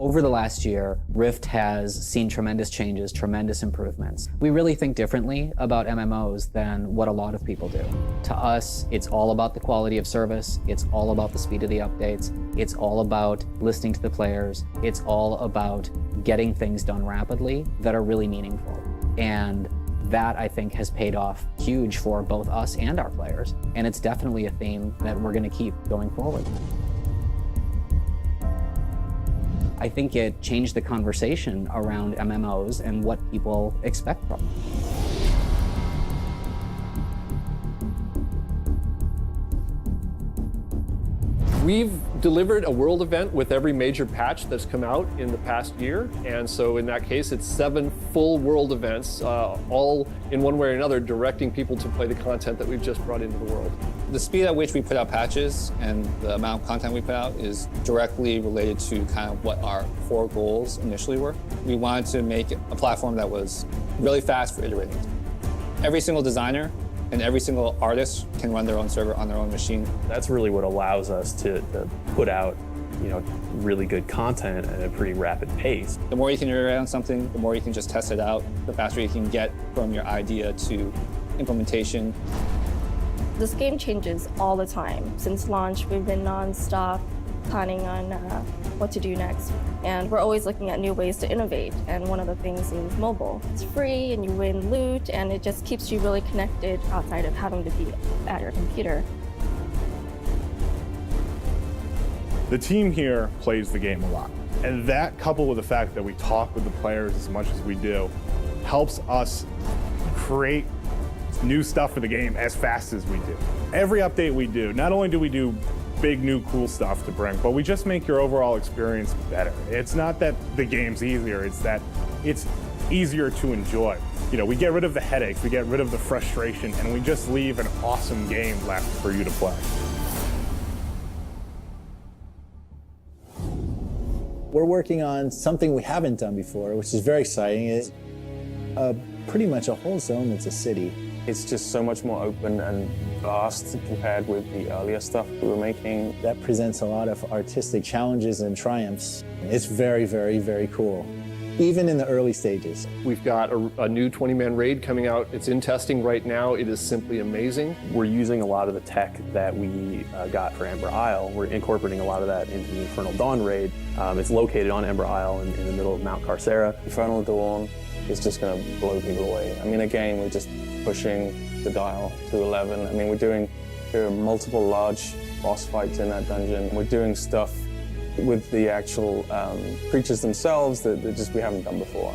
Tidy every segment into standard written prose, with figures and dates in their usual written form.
Over the last year, Rift has seen tremendous changes, tremendous improvements. We really think differently about MMOs than what a lot of people do. To us, it's all about the quality of service, it's all about the speed of the updates, it's all about listening to the players, it's all about getting things done rapidly that are really meaningful. And that, I think, has paid off huge for both us and our players. And it's definitely a theme that we're going to keep going forward. I think it changed the conversation around MMOs and what people expect from them. We've delivered a world event with every major patch that's come out in the past year. And so in that case, it's 7 full world events, all in one way or another, directing people to play the content that we've just brought into the world. The speed at which we put out patches and the amount of content we put out is directly related to kind of what our core goals initially were. We wanted to make a platform that was really fast for iterating. Every single designer and every single artist can run their own server on their own machine. That's really what allows us to put out, really good content at a pretty rapid pace. The more you can iterate on something, the more you can just test it out, the faster you can get from your idea to implementation. This game changes all the time. Since launch, we've been non-stop planning on what to do next. And we're always looking at new ways to innovate. And one of the things is mobile. It's free and you win loot and it just keeps you really connected outside of having to be at your computer. The team here plays the game a lot. And that, coupled with the fact that we talk with the players as much as we do, helps us create new stuff for the game as fast as we do. Every update we do, not only do we do big new cool stuff to bring, but we just make your overall experience better. It's not that the game's easier, it's that it's easier to enjoy. We get rid of the headaches, we get rid of the frustration, and we just leave an awesome game left for you to play. We're working on something we haven't done before, which is very exciting. It's pretty much a whole zone that's a city. It's just so much more open and vast compared with the earlier stuff we were making. That presents a lot of artistic challenges and triumphs. It's very, very, very cool, even in the early stages. We've got a new 20-man raid coming out. It's in testing right now. It is simply amazing. We're using a lot of the tech that we got for Ember Isle. We're incorporating a lot of that into the Infernal Dawn raid. It's located on Ember Isle in the middle of Mount Carcera. Infernal Dawn is just going to blow people away. I mean, again, we're just pushing the dial to 11. I mean, there are multiple large boss fights in that dungeon. We're doing stuff with the actual creatures themselves that we haven't done before.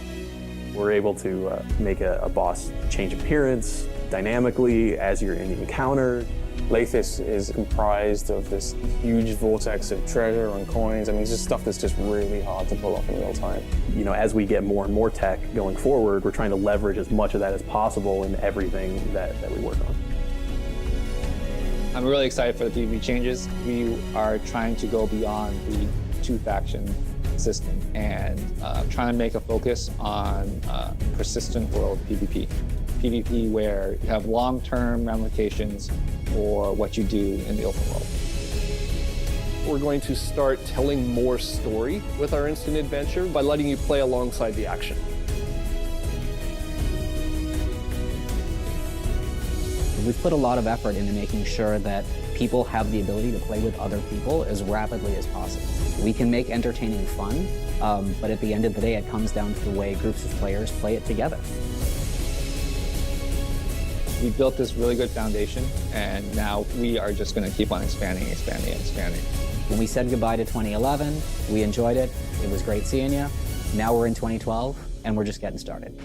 We're able to make a boss change appearance dynamically as you're in the encounter. Lathis is comprised of this huge vortex of treasure and coins. I mean, it's just stuff that's just really hard to pull off in real time. As we get more and more tech going forward, we're trying to leverage as much of that as possible in everything that we work on. I'm really excited for the PvP changes. We are trying to go beyond the 2-faction system and trying to make a focus on persistent world PvP. PvP where you have long-term ramifications for what you do in the open world. We're going to start telling more story with our instant adventure by letting you play alongside the action. We've put a lot of effort into making sure that people have the ability to play with other people as rapidly as possible. We can make entertaining fun, but at the end of the day, it comes down to the way groups of players play it together. We built this really good foundation, and now we are just going to keep on expanding. When we said goodbye to 2011, we enjoyed it. It was great seeing you. Now we're in 2012, and we're just getting started.